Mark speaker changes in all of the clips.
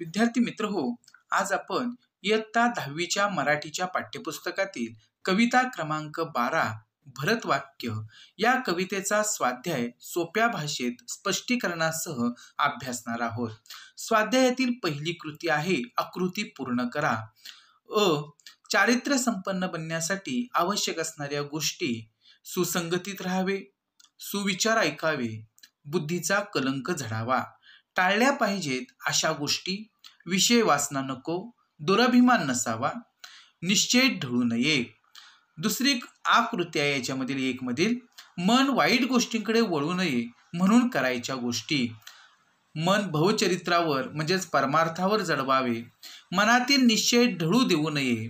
Speaker 1: विद्यार्थी मित्र हो, आज आपण इयत्ता 10वीच्या मराठीच्या पाठ्यपुस्तकातील कविता क्रमांक 12 भरतवाक्य या कवितेचा स्वाध्याय सोप्या भाषेत स्पष्टीकरणासह अभ्यासणार आहोत. स्वाध्यायातील पहिली कृती आहे आकृती पूर्ण करा. चारित्र्य संपन्न बनण्यासाठी आवश्यक असणाऱ्या गोष्टी: सुसंगतीत राहावे, सुविचार ऐकावे, बुद्धीचा कलंक झडावा, टाळल्या पाहिजेत अशा गोष्टी, विषय वासना नको, दुराभिमान नसावा, निश्चय ढळू नये. दुसरी आकृती आहे याच्यामधील एक मधील मन वाईट गोष्टींकडे वळू नये म्हणून करायच्या गोष्टी. मन भवचरित्रावर म्हणजेच परमार्थावर जडवावे, मनातील निश्चय ढळू देऊ नये,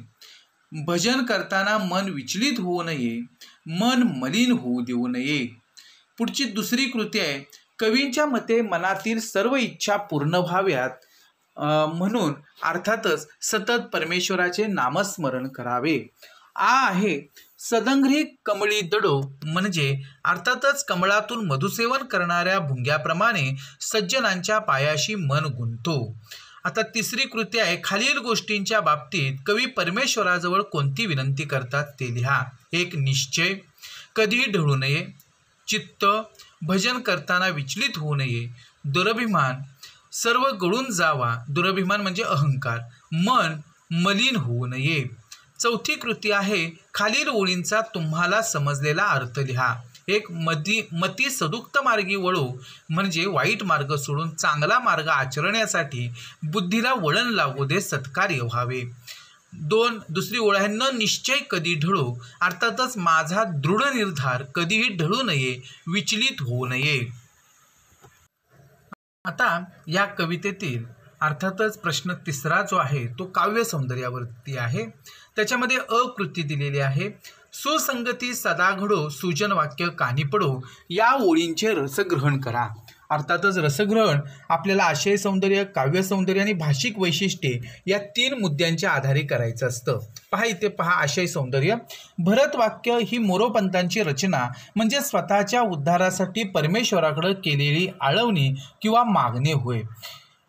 Speaker 1: भजन करताना मन विचलित होऊ नये, मन मलिन होऊ देऊ नये. पुढची दुसरी कृती आहे कवींच्या मते मनातील सर्व इच्छा पूर्ण व्हाव्यात म्हणून अर्थातच सतत परमेश्वराचे नामस्मरण करावे. आहे सदंग्री कमळी दडो म्हणजे अर्थातच कमळातून मधुसेवन करणाऱ्या भुंग्याप्रमाणे सज्जनांच्या पायाशी मन गुंतो. आता तिसरी कृती आहे खालील गोष्टींच्या बाबतीत कवी परमेश्वराजवळ कोणती विनंती करतात ते लिहा. एक निश्चय, कधीही ढळू नये, चित्त, भजन करताना विचलित होऊ नये, दुराभिमान, सर्व गळून जावा, दुराभिमान म्हणजे अहंकार, मन मलिन होऊ नये. चौथी कृती आहे खालील ओळींचा तुम्हाला समजलेला अर्थ लिहा. एक मती सदुक्त मार्गी वळो म्हणजे वाईट मार्ग सोडून चांगला मार्ग आचरण्यासाठी बुद्धीला वळण लागू दे, सत्कार्य व्हावे. दुसरी ओळ आहे न निश्चय कधी ढळो, अर्थातच माझा दृढ निर्धार कधीही ढळू नये, विचलित होऊ नये. आता या कवितेतील अर्थातच प्रश्न तिसरा जो आहे तो काव्य सौंदर्यावरती आहे. त्याच्यामध्ये कृती दिलेली आहे. सुसंगती सदा घडो, सुजन वाक्य कानी पडो या ओळींचे रसग्रहण करा. अर्थातच रसग्रहण आपल्याला आशय सौंदर्य, काव्य सौंदर्य आणि भाषिक वैशिष्ट्ये या 3 मुद्द्यांच्या आधारे करायचं असतं. पहा इथे पहा आशय सौंदर्य. भरतवाक्य ही मोरोपंतांची रचना म्हणजे स्वतःच्या उद्धारासाठी परमेश्वराकडे केलेली आळवणी किंवा मागणे होय.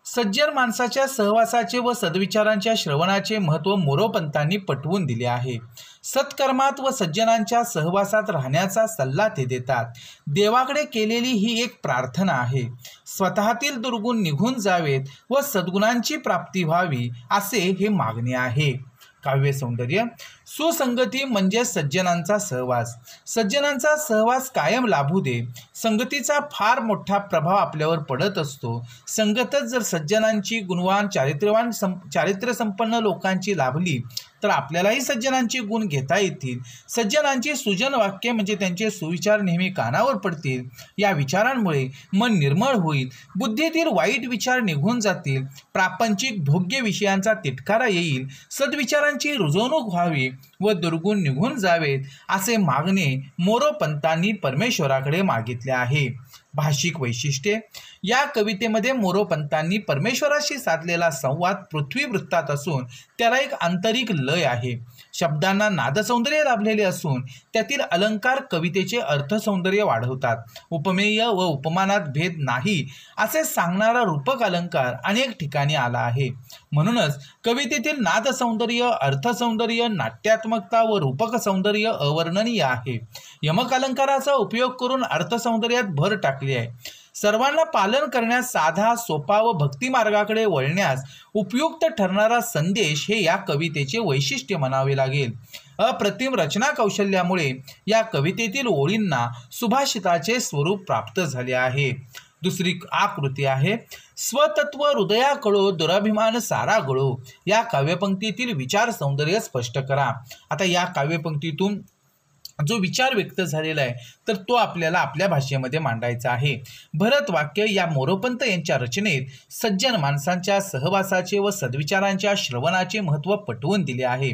Speaker 1: सज्जन माणसाच्या सहवासाचे व सद्विचारांच्या श्रवणाचे महत्त्व मोरोपंतांनी पटवून दिले आहे. सत्कर्मात व सज्जनांच्या सहवासात राहण्याचा सल्ला ते देतात. देवाकडे केलेली ही एक प्रार्थना आहे. स्वतःतील दुर्गुण निघून जावेत व सद्गुणांची प्राप्ती व्हावी असे हे मागणे आहे. काव्य सौंदर्य. सुसंगती म्हणजे सज्जनांचा सहवास. सज्जनांचा सहवास कायम लाभू दे. संगतीचा फार मोठा प्रभाव आपल्यावर पडत असतो. संगतच जर सज्जनांची, गुणवान, चारित्र्यसंपन्न लोकांची लाभली तर आपल्यालाही सज्जनांचे गुण घेता येतील. सज्जनांची सुजन वाक्य म्हणजे त्यांचे सुविचार नेहमी कानावर पडतील. या विचारांमुळे मन निर्मळ होईल, बुद्धीतील वाईट विचार निघून जातील, प्रापंचिक भोग्य विषयांचा तिटकारा येईल, सद्विचारांची रुजवणूक व्हावी व दुर्गुण निघून जावेत असे मागणे मोरोपंतांनी परमेश्वराकडे मागितले आहे. भाषिक वैशिष्ट्ये. या कवितेमध्ये मोरोपंतांनी परमेश्वराशी साधलेला संवाद पृथ्वी वृत्तात असून त्याला एक आंतरिक लय आहे. शब्दांना नादसौंदर्य लाभलेले असून त्यातील अलंकार कवितेचे अर्थसौंदर्य वाढवतात. उपमेय व उपमानात भेद नाही असे सांगणारा रूपक अलंकार अनेक ठिकाणी आला आहे. म्हणूनच कवितेतील नादसौंदर्य, अर्थसौंदर्य, नाट्यात्मकता व रूपक सौंदर्य अवर्णनीय आहे. यमक अलंकाराचा उपयोग करून अर्थसौंदर्यात भर टाकली आहे. सर्वांना पालन करण्यास साधा, सोपा व भक्ती मार्गाकडे वळण्यास उपयुक्त ठरणारा संदेश हे या कवितेचे वैशिष्ट्य म्हणावे लागेल. अप्रतिम रचना कौशल्यामुळे या कवितेतील ओळींना सुभाषिताचे स्वरूप प्राप्त झाले आहे. दुसरी आकृती आहे स्वतत्व हृदया कळो, दुराभिमान सारा गळो या काव्यपंक्तीतील विचार सौंदर्य स्पष्ट करा. आता या काव्यपंक्तीतून जो विचार व्यक्त झालेला आहे तर तो आपल्याला आपल्या भाषेमध्ये मांडायचा आहे. भरतवाक्य या मोरोपंत यांच्या रचनेत सज्जन माणसांच्या सहवासाचे व सद्विचारांच्या श्रवणाचे महत्त्व पटवून दिले आहे.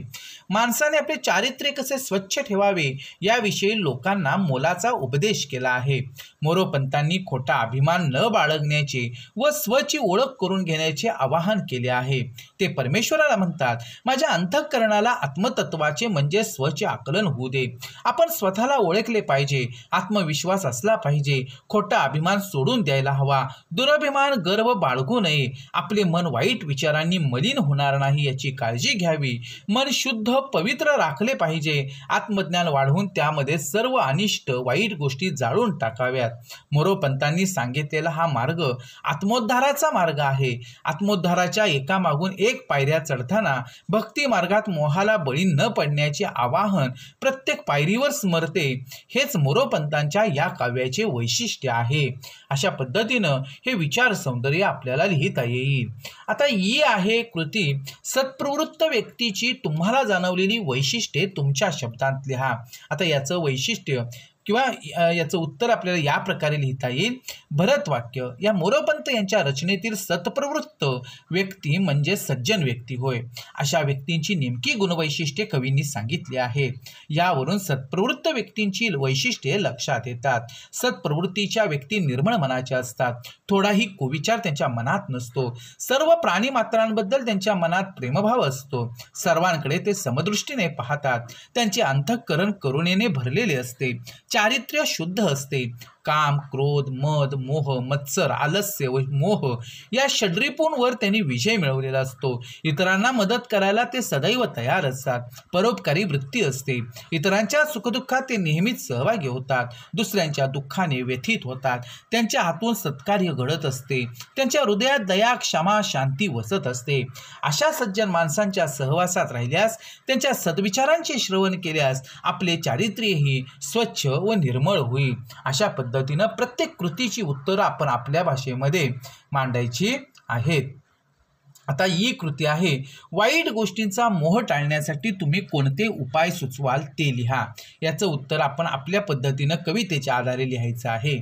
Speaker 1: माणसाने आपले चारित्र्य कसे स्वच्छ ठेवावे याविषयी लोकांना मोलाचा उपदेश केला आहे. मोरोपंतांनी खोटा अभिमान न बाळगण्याचे व स्वची ओळख करून घेण्याचे आवाहन केले आहे. ते परमेश्वराला म्हणतात, माझ्या अंतःकरणाला आत्मतत्वाचे म्हणजे स्वचे आकलन होऊ दे. आपण स्वतःला ओळखले पाहिजे आत्मविश्वास असला पाहिजे, खोटा अभिमान सोडून द्यायला हवा, दुरभिमान गर्व बाळगू नये, आपले मन वाईट विचारांनी मलिन होणार नाही याची काळजी घ्यावी, मन शुद्ध पवित्र राखले पाहिजे, आत्मज्ञान वाढवून त्यामध्ये सर्व अनिष्ट वाईट गोष्टी जाळून टाकाव्यात. मोरोपंतांनी सांगितलेला हा मार्ग आत्मोद्धाराचा मार्ग आहे. आत्मोद्धाराच्या एकामागून एक पायऱ्या चढताना भक्ती मार्गात मोहाला बळी न पडण्याचे आवाहन प्रत्येक पायरीवर स्मरते. हेच मोरोपंतांच्या या काव्याचे वैशिष्ट्य आहे. अशा पद्धतीनं हे विचार सौंदर्य आपल्याला लिहिता येईल. आता ही आहे कृती. सत्प्रवृत्त व्यक्तीची तुम्हाला जाणवलेली वैशिष्ट्ये तुमच्या शब्दांत लिहा. आता याचं वैशिष्ट्य किंवा याचं उत्तर आपल्याला या प्रकारे लिहिता येईल. भरतवाक्य या मोरोपंत यांच्या रचनेतील सत्प्रवृत्त व्यक्ती म्हणजे सज्जन व्यक्ती होय. अशा व्यक्तींची नेमकी गुणवैशिष्ट्ये कवींनी सांगितली आहेत. यावरून सत्प्रवृत्त व्यक्तींची वैशिष्ट्ये लक्षात येतात. सत्प्रवृत्तीच्या व्यक्ती निर्मळ मनाच्या असतात. थोडाही कुविचार त्यांच्या मनात नसतो. सर्व प्राणीमात्रांबद्दल त्यांच्या मनात प्रेमभाव असतो. सर्वांकडे ते समदृष्टीने पाहतात. त्यांचे अंतःकरण करुणेने भरलेले असते. चारित्र्य शुद्ध असते. काम, क्रोध, मद, मोह, मत्सर, आलस्य व मोह या षड्रिपूंवर त्यांनी विजय मिळवलेला असतो. इतरांना मदत करायला ते सदैव तयार असतात. परोपकारी वृत्ती असते. इतरांच्या सुखदुःखात ते नेहमीच सहभागी होतात. दुसऱ्यांच्या दुःखाने व्यथित होतात. त्यांच्या हातून सत्कार्य घडत असते. त्यांच्या हृदयात दया, क्षमा, शांती वसत असते. अशा सज्जन माणसांच्या सहवासात राहिल्यास, त्यांच्या सद्विचारांचे श्रवण केल्यास आपले चारित्र्यही स्वच्छ व निर्मळ होईल. अशा पद्धतीनं प्रत्येक कृतीची उत्तरं आपण आपल्या भाषेमध्ये मांडायची आहेत. आता ही कृती आहे. वाईट गोष्टींचा मोह टाळण्यासाठी तुम्ही कोणते उपाय सुचवाल ते लिहा. याचं उत्तर आपण आपल्या पद्धतीनं कवितेच्या आधारे लिहायचं आहे.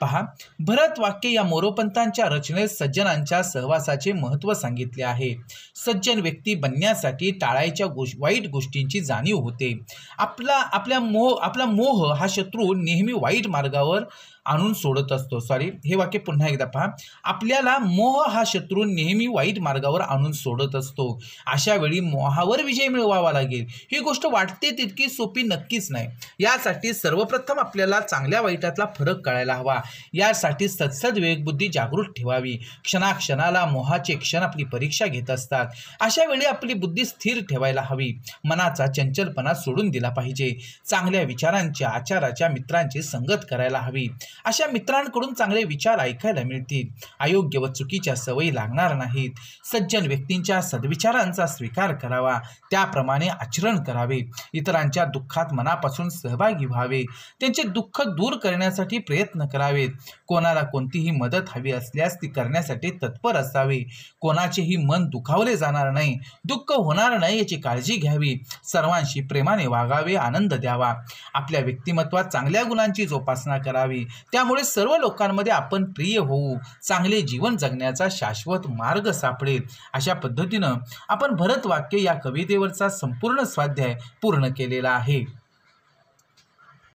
Speaker 1: पहा, भरतवाक्य या मोरोपंतांच्या रचनेत सज्जनांच्या सहवासाचे महत्त्व सांगितले आहे. सज्जन व्यक्ती बनण्यासाठी टाळायच्या वाईट गोष्टींची जाणीव होते. आपला मोह हा शत्रू नेहमी वाईट मार्गावर आणून सोडत असतो. हे वाक्य पुन्हा एकदा पहा. आपल्याला मोह हा शत्रू नेहमी वाईट मार्गावर आणून सोडत असतो. अशा वेळी मोहावर विजय मिळवावा लागेल. ही गोष्ट वाटते तितकी सोपी नक्कीच नाही. यासाठी सर्वप्रथम आपल्याला चांगल्या वाईटातला फरक कळायला हवा. यासाठी सत्सद विवेकबुद्धी जागृत ठेवावी. क्षणाक्षणाला मोहाचे क्षण आपली परीक्षा घेत असतात. अशा वेळी आपली बुद्धी स्थिर ठेवायला हवी. मनाचा चंचलपणा सोडून दिला पाहिजे. चांगल्या विचारांच्या, आचाराच्या मित्रांची संगत करायला हवी. अशा मित्रांकडून चांगले विचार ऐकायला मिळतील. अयोग्य व चुकीच्या सवयी लागणार नाहीत. सज्जन व्यक्तींच्या सद्विचारांचा स्वीकार करावा. त्याप्रमाणे आचरण करावे. इतरांच्या दुःखात मनापासून सहभागी व्हावे. त्यांचे दुःख दूर करण्यासाठी प्रयत्न करावेत. कोणाला कोणतीही मदत हवी असल्यास ती करण्यासाठी तत्पर असावे. कोणाचेही मन दुखावले जाणार नाही, दुःख होणार नाही याची काळजी घ्यावी. सर्वांशी प्रेमाने वागावे, आनंद द्यावा. आपल्या व्यक्तिमत्वात चांगल्या गुणांची जोपासना करावी. त्यामुळे सर्व लोकांमध्ये आपण प्रिय होऊ. चांगले जीवन जगण्याचा शाश्वत मार्ग सापडेल. अशा पद्धतीनं आपण भरतवाक्य या कवितेवरचा संपूर्ण स्वाध्याय पूर्ण केलेला आहे.